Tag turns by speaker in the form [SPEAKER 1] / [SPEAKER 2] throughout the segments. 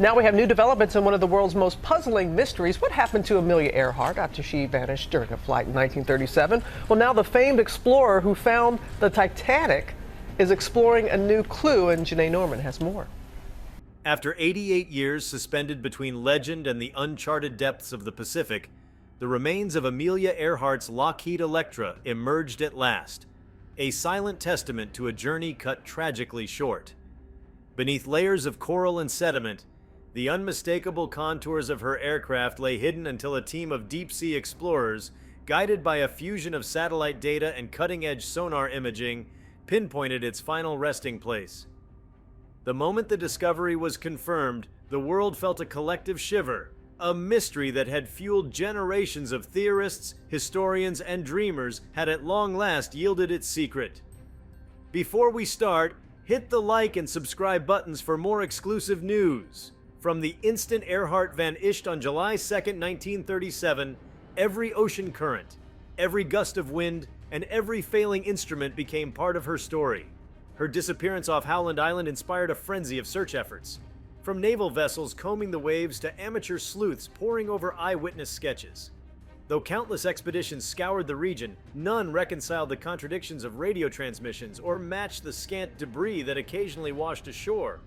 [SPEAKER 1] Now we have new developments in one of the world's most puzzling mysteries. What happened to Amelia Earhart after she vanished during a flight in 1937? Well, now the famed explorer who found the Titanic is exploring a new clue, and Janae Norman has more.
[SPEAKER 2] After 88 years suspended between legend and the uncharted depths of the Pacific, the remains of Amelia Earhart's Lockheed Electra emerged at last, a silent testament to a journey cut tragically short. Beneath layers of coral and sediment, the unmistakable contours of her aircraft lay hidden until a team of deep-sea explorers, guided by a fusion of satellite data and cutting-edge sonar imaging, pinpointed its final resting place. The moment the discovery was confirmed, the world felt a collective shiver. A mystery that had fueled generations of theorists, historians, and dreamers had at long last yielded its secret. Before we start, hit the like and subscribe buttons for more exclusive news. From the instant Earhart vanished on July 2, 1937, every ocean current, every gust of wind, and every failing instrument became part of her story. Her disappearance off Howland Island inspired a frenzy of search efforts. From naval vessels combing the waves to amateur sleuths poring over eyewitness sketches. Though countless expeditions scoured the region, none reconciled the contradictions of radio transmissions or matched the scant debris that occasionally washed ashore.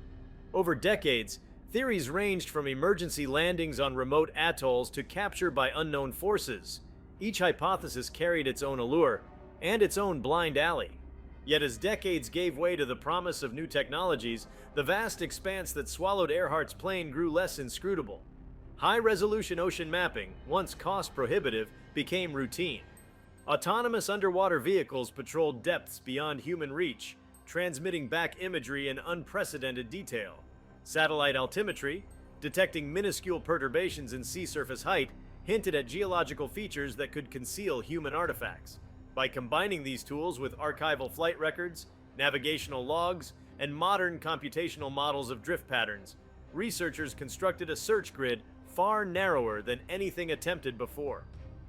[SPEAKER 2] Over decades, theories ranged from emergency landings on remote atolls to capture by unknown forces. Each hypothesis carried its own allure and its own blind alley. Yet as decades gave way to the promise of new technologies, the vast expanse that swallowed Earhart's plane grew less inscrutable. High-resolution ocean mapping, once cost-prohibitive, became routine. Autonomous underwater vehicles patrolled depths beyond human reach, transmitting back imagery in unprecedented detail. Satellite altimetry, detecting minuscule perturbations in sea surface height, hinted at geological features that could conceal human artifacts. By combining these tools with archival flight records, navigational logs, and modern computational models of drift patterns, researchers constructed a search grid far narrower than anything attempted before.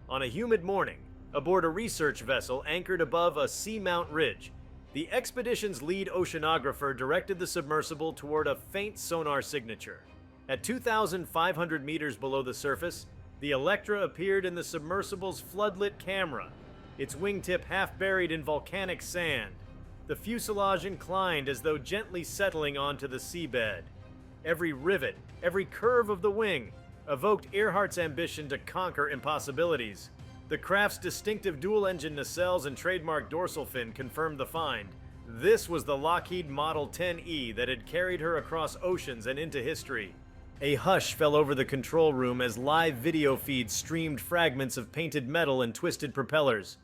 [SPEAKER 2] On a humid morning, aboard a research vessel anchored above a seamount ridge, the expedition's lead oceanographer directed the submersible toward a faint sonar signature. At 2,500 meters below the surface, the Electra appeared in the submersible's floodlit camera, its wingtip half buried in volcanic sand. The fuselage inclined as though gently settling onto the seabed. Every rivet, every curve of the wing, evoked Earhart's ambition to conquer impossibilities. The craft's distinctive dual-engine nacelles and trademark dorsal fin confirmed the find. This was the Lockheed Model 10E that had carried her across oceans and into history. A hush fell over the control room as live video feeds streamed fragments of painted metal and twisted propellers.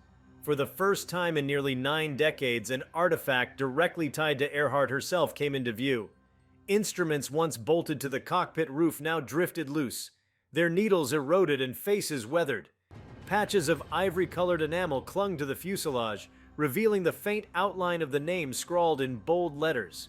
[SPEAKER 2] For the first time in nearly 9 decades, an artifact directly tied to Earhart herself came into view. Instruments once bolted to the cockpit roof now drifted loose, their needles eroded and faces weathered. Patches of ivory-colored enamel clung to the fuselage, revealing the faint outline of the name scrawled in bold letters.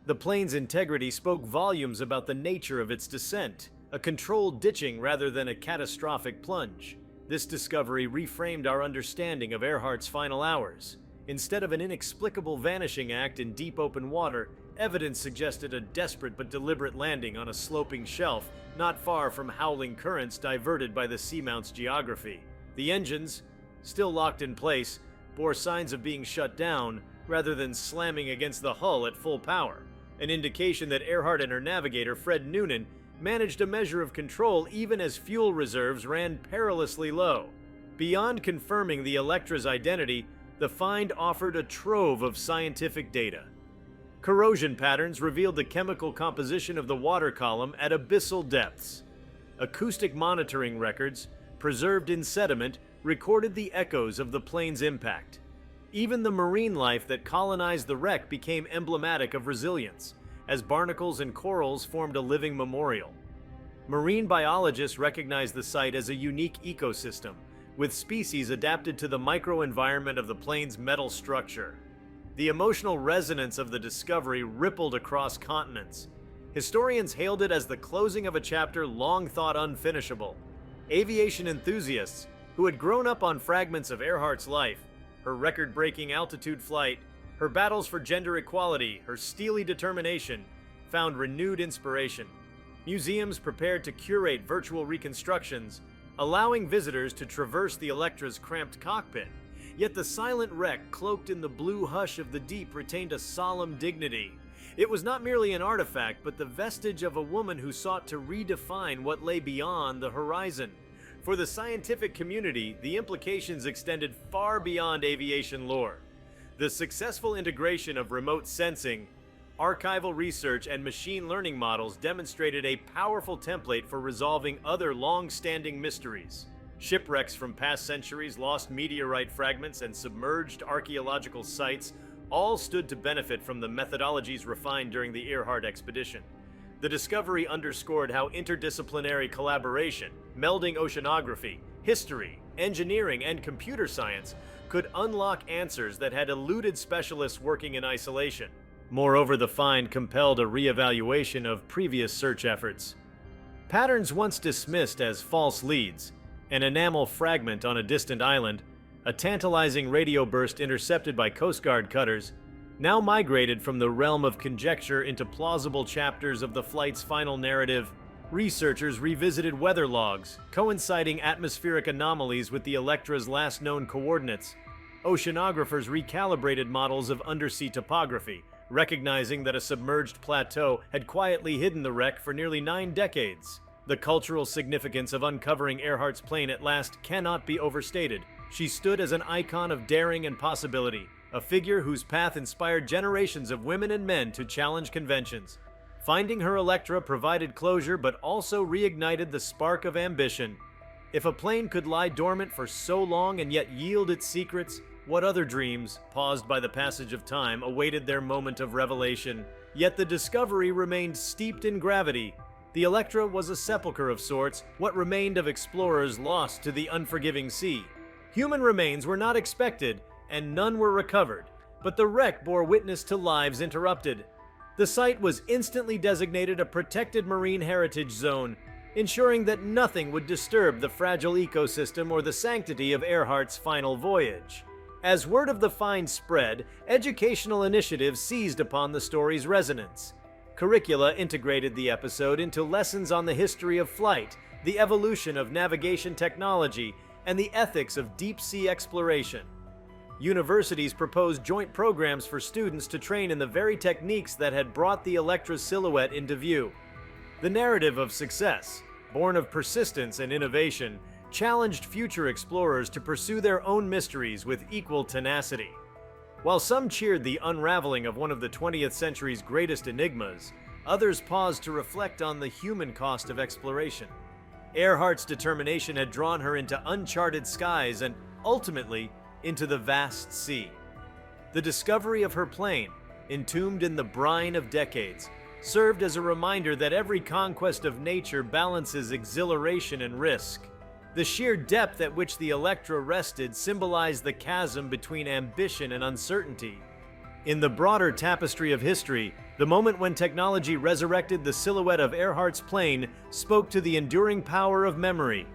[SPEAKER 2] The plane's integrity spoke volumes about the nature of its descent, a controlled ditching rather than a catastrophic plunge. This discovery reframed our understanding of Earhart's final hours. Instead of an inexplicable vanishing act in deep open water, evidence suggested a desperate but deliberate landing on a sloping shelf not far from howling currents diverted by the seamount's geography. The engines, still locked in place, bore signs of being shut down rather than slamming against the hull at full power, an indication that Earhart and her navigator, Fred Noonan, managed a measure of control even as fuel reserves ran perilously low. Beyond confirming the Electra's identity, the find offered a trove of scientific data. Corrosion patterns revealed the chemical composition of the water column at abyssal depths. Acoustic monitoring records, preserved in sediment, recorded the echoes of the plane's impact. Even the marine life that colonized the wreck became emblematic of resilience, as barnacles and corals formed a living memorial. Marine biologists recognized the site as a unique ecosystem, with species adapted to the microenvironment of the plane's metal structure. The emotional resonance of the discovery rippled across continents. Historians hailed it as the closing of a chapter long thought unfinishable. Aviation enthusiasts, who had grown up on fragments of Earhart's life, her record-breaking altitude flight, her battles for gender equality, her steely determination, found renewed inspiration. Museums prepared to curate virtual reconstructions, allowing visitors to traverse the Electra's cramped cockpit. Yet the silent wreck, cloaked in the blue hush of the deep, retained a solemn dignity. It was not merely an artifact, but the vestige of a woman who sought to redefine what lay beyond the horizon. For the scientific community, the implications extended far beyond aviation lore. The successful integration of remote sensing, archival research, and machine learning models demonstrated a powerful template for resolving other long-standing mysteries. Shipwrecks from past centuries, lost meteorite fragments, and submerged archaeological sites all stood to benefit from the methodologies refined during the Earhart expedition. The discovery underscored how interdisciplinary collaboration, melding oceanography, history, engineering, and computer science, could unlock answers that had eluded specialists working in isolation. Moreover, the find compelled a reevaluation of previous search efforts. Patterns once dismissed as false leads, an enamel fragment on a distant island, a tantalizing radio burst intercepted by Coast Guard cutters, now migrated from the realm of conjecture into plausible chapters of the flight's final narrative. Researchers revisited weather logs, coinciding atmospheric anomalies with the Electra's last known coordinates. Oceanographers recalibrated models of undersea topography, recognizing that a submerged plateau had quietly hidden the wreck for nearly 9 decades. The cultural significance of uncovering Earhart's plane at last cannot be overstated. She stood as an icon of daring and possibility, a figure whose path inspired generations of women and men to challenge conventions. Finding her Electra provided closure but also reignited the spark of ambition. If a plane could lie dormant for so long and yet yield its secrets, what other dreams, paused by the passage of time, awaited their moment of revelation? Yet the discovery remained steeped in gravity. The Electra was a sepulcher of sorts, what remained of explorers lost to the unforgiving sea. Human remains were not expected, and none were recovered, but the wreck bore witness to lives interrupted. The site was instantly designated a protected marine heritage zone, ensuring that nothing would disturb the fragile ecosystem or the sanctity of Earhart's final voyage. As word of the find spread, educational initiatives seized upon the story's resonance. Curricula integrated the episode into lessons on the history of flight, the evolution of navigation technology, and the ethics of deep-sea exploration. Universities proposed joint programs for students to train in the very techniques that had brought the Electra's silhouette into view. The narrative of success, born of persistence and innovation, challenged future explorers to pursue their own mysteries with equal tenacity. While some cheered the unraveling of one of the 20th century's greatest enigmas, others paused to reflect on the human cost of exploration. Earhart's determination had drawn her into uncharted skies and, ultimately, into the vast sea. The discovery of her plane, entombed in the brine of decades, served as a reminder that every conquest of nature balances exhilaration and risk. The sheer depth at which the Electra rested symbolized the chasm between ambition and uncertainty. In the broader tapestry of history, the moment when technology resurrected the silhouette of Earhart's plane spoke to the enduring power of memory.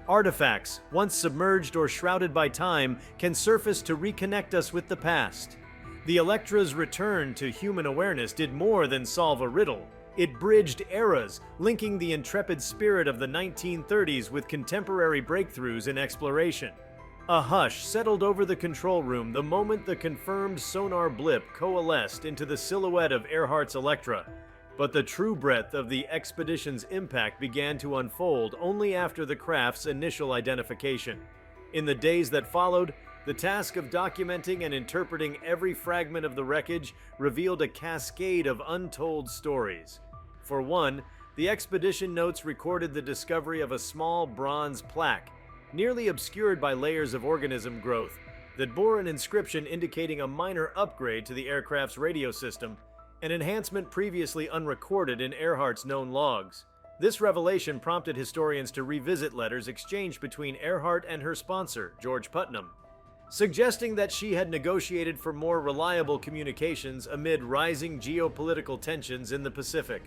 [SPEAKER 2] Artifacts, once submerged or shrouded by time, can surface to reconnect us with the past. The Electra's return to human awareness did more than solve a riddle. It bridged eras, linking the intrepid spirit of the 1930s with contemporary breakthroughs in exploration. A hush settled over the control room the moment the confirmed sonar blip coalesced into the silhouette of Earhart's Electra. But the true breadth of the expedition's impact began to unfold only after the craft's initial identification. In the days that followed, the task of documenting and interpreting every fragment of the wreckage revealed a cascade of untold stories. For one, the expedition notes recorded the discovery of a small bronze plaque, nearly obscured by layers of organism growth, that bore an inscription indicating a minor upgrade to the aircraft's radio system, an enhancement previously unrecorded in Earhart's known logs. This revelation prompted historians to revisit letters exchanged between Earhart and her sponsor, George Putnam, suggesting that she had negotiated for more reliable communications amid rising geopolitical tensions in the Pacific.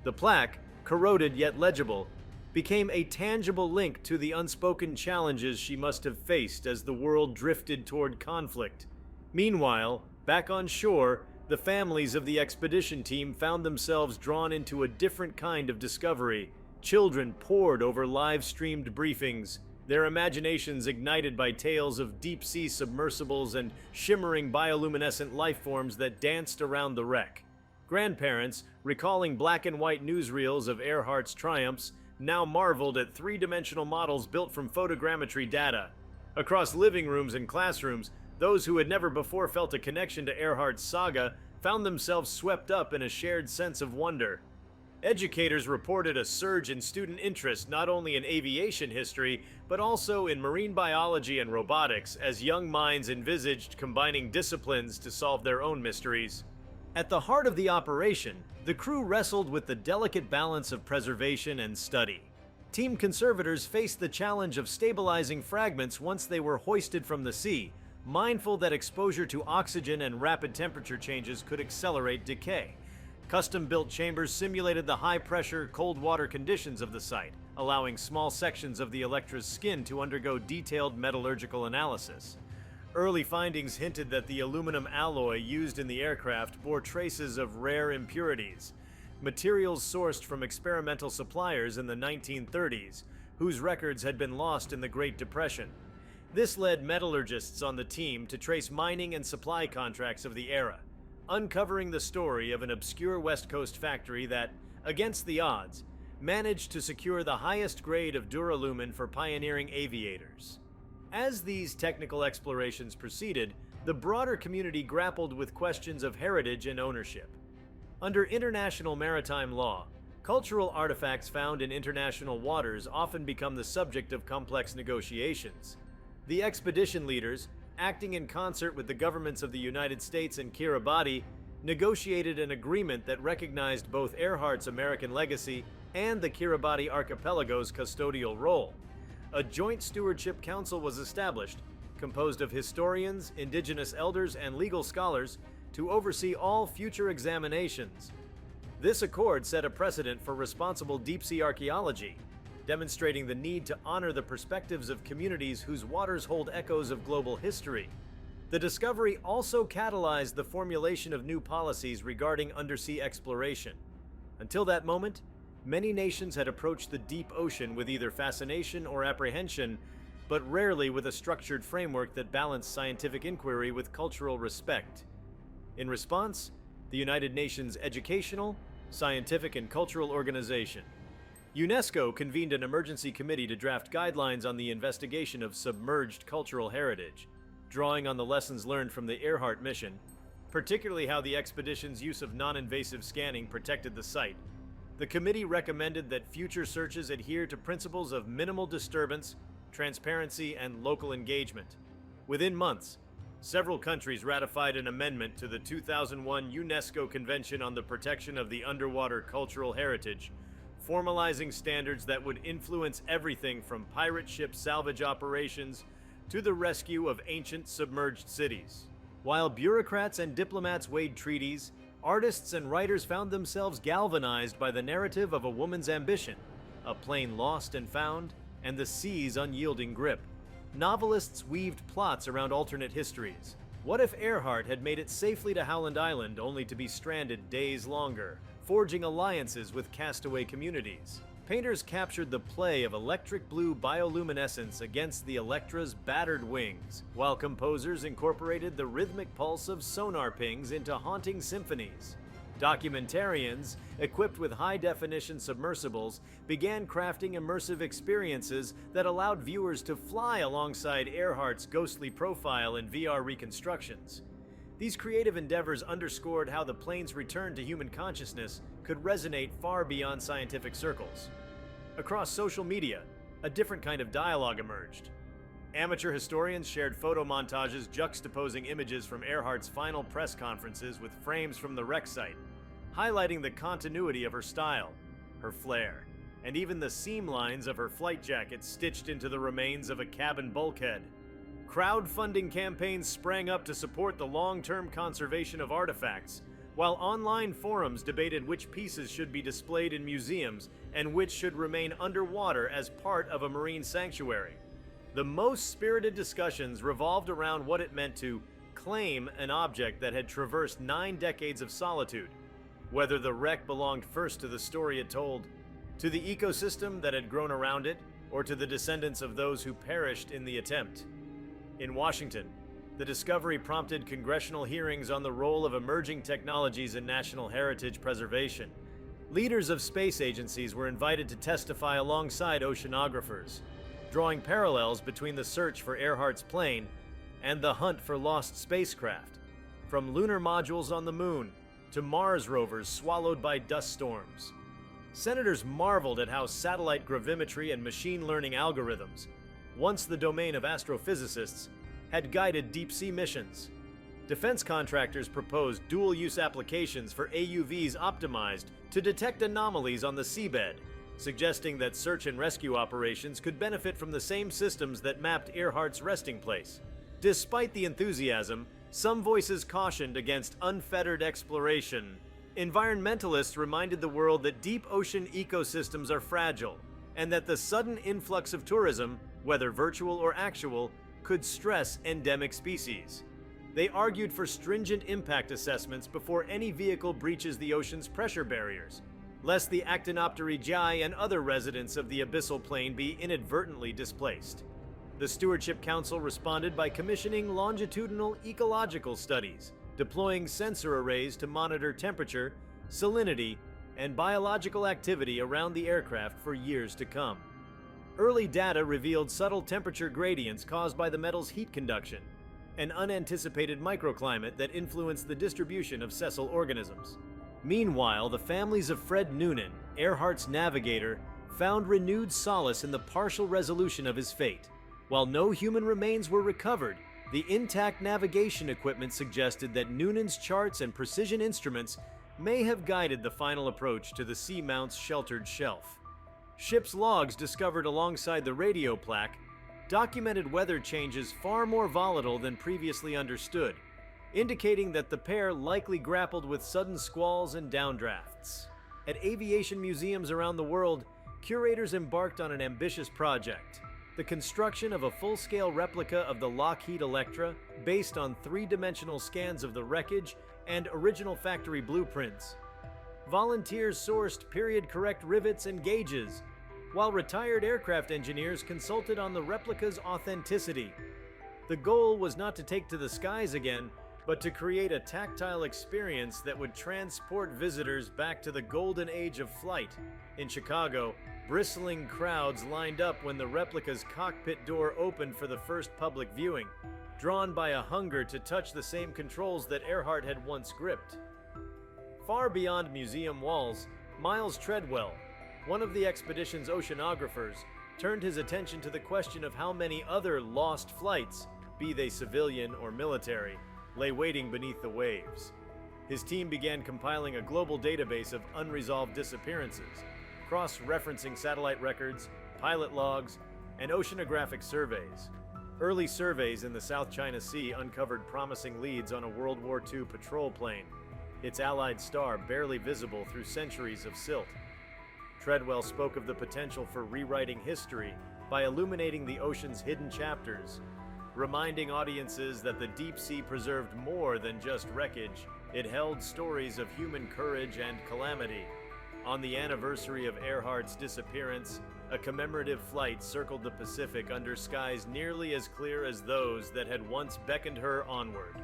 [SPEAKER 2] The plaque, corroded yet legible, became a tangible link to the unspoken challenges she must have faced as the world drifted toward conflict. Meanwhile, back on shore, The families of the expedition team found themselves drawn into a different kind of discovery. Children pored over live-streamed briefings, their imaginations ignited by tales of deep-sea submersibles and shimmering bioluminescent lifeforms that danced around the wreck. Grandparents, recalling black-and-white newsreels of Earhart's triumphs, now marveled at three-dimensional models built from photogrammetry data. Across living rooms and classrooms, those who had never before felt a connection to Earhart's saga found themselves swept up in a shared sense of wonder. Educators reported a surge in student interest not only in aviation history, but also in marine biology and robotics, as young minds envisaged combining disciplines to solve their own mysteries. At the heart of the operation, the crew wrestled with the delicate balance of preservation and study. Team conservators faced the challenge of stabilizing fragments once they were hoisted from the sea, mindful that exposure to oxygen and rapid temperature changes could accelerate decay. Custom-built chambers simulated the high-pressure, cold-water conditions of the site, allowing small sections of the Electra's skin to undergo detailed metallurgical analysis. Early findings hinted that the aluminum alloy used in the aircraft bore traces of rare impurities, materials sourced from experimental suppliers in the 1930s, whose records had been lost in the Great Depression. This led metallurgists on the team to trace mining and supply contracts of the era, uncovering the story of an obscure West Coast factory that, against the odds, managed to secure the highest grade of duralumin for pioneering aviators. As these technical explorations proceeded, the broader community grappled with questions of heritage and ownership. Under international maritime law, cultural artifacts found in international waters often become the subject of complex negotiations. The expedition leaders, acting in concert with the governments of the United States and Kiribati, negotiated an agreement that recognized both Earhart's American legacy and the Kiribati archipelago's custodial role. A joint stewardship council was established, composed of historians, indigenous elders, and legal scholars, to oversee all future examinations. This accord set a precedent for responsible deep-sea archaeology, demonstrating the need to honor the perspectives of communities whose waters hold echoes of global history. The discovery also catalyzed the formulation of new policies regarding undersea exploration. Until that moment, many nations had approached the deep ocean with either fascination or apprehension, but rarely with a structured framework that balanced scientific inquiry with cultural respect. In response, the United Nations Educational, Scientific, and Cultural Organization, UNESCO, convened an emergency committee to draft guidelines on the investigation of submerged cultural heritage, drawing on the lessons learned from the Earhart mission, particularly how the expedition's use of non-invasive scanning protected the site. The committee recommended that future searches adhere to principles of minimal disturbance, transparency, and local engagement. Within months, several countries ratified an amendment to the 2001 UNESCO Convention on the Protection of the Underwater Cultural Heritage, formalizing standards that would influence everything from pirate ship salvage operations to the rescue of ancient submerged cities. While bureaucrats and diplomats weighed treaties, artists and writers found themselves galvanized by the narrative of a woman's ambition, a plane lost and found, and the sea's unyielding grip. Novelists weaved plots around alternate histories. What if Earhart had made it safely to Howland Island only to be stranded days longer, forging alliances with castaway communities? Painters captured the play of electric blue bioluminescence against the Electra's battered wings, while composers incorporated the rhythmic pulse of sonar pings into haunting symphonies. Documentarians, equipped with high-definition submersibles, began crafting immersive experiences that allowed viewers to fly alongside Earhart's ghostly profile in VR reconstructions. These creative endeavors underscored how the plane's return to human consciousness could resonate far beyond scientific circles. Across social media, a different kind of dialogue emerged. Amateur historians shared photo montages juxtaposing images from Earhart's final press conferences with frames from the wreck site, highlighting the continuity of her style, her flair, and even the seam lines of her flight jacket stitched into the remains of a cabin bulkhead. Crowdfunding campaigns sprang up to support the long-term conservation of artifacts, while online forums debated which pieces should be displayed in museums and which should remain underwater as part of a marine sanctuary. The most spirited discussions revolved around what it meant to claim an object that had traversed 9 decades of solitude, whether the wreck belonged first to the story it told, to the ecosystem that had grown around it, or to the descendants of those who perished in the attempt. In Washington, the discovery prompted congressional hearings on the role of emerging technologies in national heritage preservation. Leaders of space agencies were invited to testify alongside oceanographers, drawing parallels between the search for Earhart's plane and the hunt for lost spacecraft, from lunar modules on the moon to Mars rovers swallowed by dust storms. Senators marveled at how satellite gravimetry and machine learning algorithms, once the domain of astrophysicists, had guided deep-sea missions. Defense contractors proposed dual-use applications for AUVs optimized to detect anomalies on the seabed, suggesting that search and rescue operations could benefit from the same systems that mapped Earhart's resting place. Despite the enthusiasm, some voices cautioned against unfettered exploration. Environmentalists reminded the world that deep ocean ecosystems are fragile, and that the sudden influx of tourism, whether virtual or actual, could stress endemic species. They argued for stringent impact assessments before any vehicle breaches the ocean's pressure barriers, lest the Actinopterygii and other residents of the abyssal plain be inadvertently displaced. The Stewardship Council responded by commissioning longitudinal ecological studies, deploying sensor arrays to monitor temperature, salinity, and biological activity around the aircraft for years to come. Early data revealed subtle temperature gradients caused by the metal's heat conduction, an unanticipated microclimate that influenced the distribution of sessile organisms. Meanwhile, the families of Fred Noonan, Earhart's navigator, found renewed solace in the partial resolution of his fate. While no human remains were recovered, the intact navigation equipment suggested that Noonan's charts and precision instruments may have guided the final approach to the Seamount's sheltered shelf. Ship's logs discovered alongside the radio plaque documented weather changes far more volatile than previously understood, indicating that the pair likely grappled with sudden squalls and downdrafts. At aviation museums around the world, curators embarked on an ambitious project: the construction of a full-scale replica of the Lockheed Electra based on 3-dimensional scans of the wreckage and original factory blueprints. Volunteers sourced period-correct rivets and gauges, while retired aircraft engineers consulted on the replica's authenticity. The goal was not to take to the skies again, but to create a tactile experience that would transport visitors back to the golden age of flight. In Chicago, bristling crowds lined up when the replica's cockpit door opened for the first public viewing, drawn by a hunger to touch the same controls that Earhart had once gripped. Far beyond museum walls, Miles Treadwell, one of the expedition's oceanographers, turned his attention to the question of how many other lost flights, be they civilian or military, lay waiting beneath the waves. His team began compiling a global database of unresolved disappearances, cross-referencing satellite records, pilot logs, and oceanographic surveys. Early surveys in the South China Sea uncovered promising leads on a World War II patrol plane, its allied star barely visible through centuries of silt. Treadwell spoke of the potential for rewriting history by illuminating the ocean's hidden chapters, reminding audiences that the deep sea preserved more than just wreckage. It held stories of human courage and calamity. On the anniversary of Earhart's disappearance, a commemorative flight circled the Pacific under skies nearly as clear as those that had once beckoned her onward.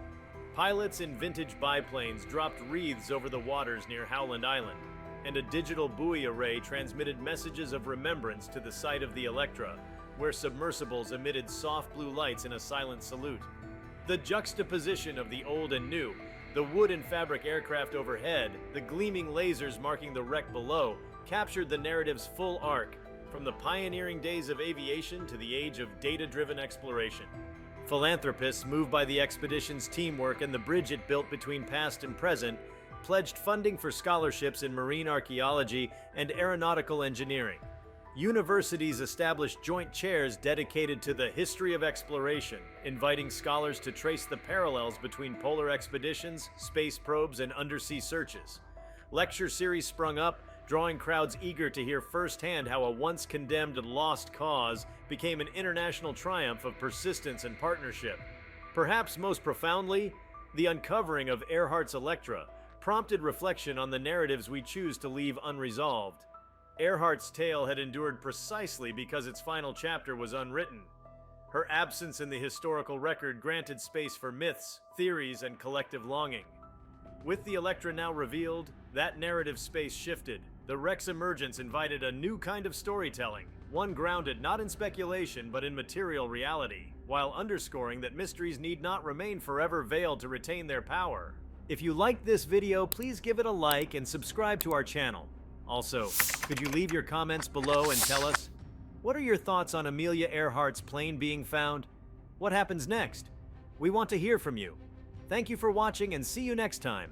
[SPEAKER 2] Pilots in vintage biplanes dropped wreaths over the waters near Howland Island, and a digital buoy array transmitted messages of remembrance to the site of the Electra, where submersibles emitted soft blue lights in a silent salute. The juxtaposition of the old and new, the wood and fabric aircraft overhead, the gleaming lasers marking the wreck below, captured the narrative's full arc, from the pioneering days of aviation to the age of data-driven exploration. Philanthropists, moved by the expedition's teamwork and the bridge it built between past and present, pledged funding for scholarships in marine archaeology and aeronautical engineering. Universities established joint chairs dedicated to the history of exploration, inviting scholars to trace the parallels between polar expeditions, space probes, and undersea searches. Lecture series sprung up, drawing crowds eager to hear firsthand how a once condemned lost cause became an international triumph of persistence and partnership. Perhaps most profoundly, the uncovering of Earhart's Electra prompted reflection on the narratives we choose to leave unresolved. Earhart's tale had endured precisely because its final chapter was unwritten. Her absence in the historical record granted space for myths, theories, and collective longing. With the Electra now revealed, that narrative space shifted. The wreck's emergence invited a new kind of storytelling, one grounded not in speculation but in material reality, while underscoring that mysteries need not remain forever veiled to retain their power. If you liked this video, please give it a like and subscribe to our channel. Also, could you leave your comments below and tell us, what are your thoughts on Amelia Earhart's plane being found? What happens next? We want to hear from you. Thank you for watching and see you next time.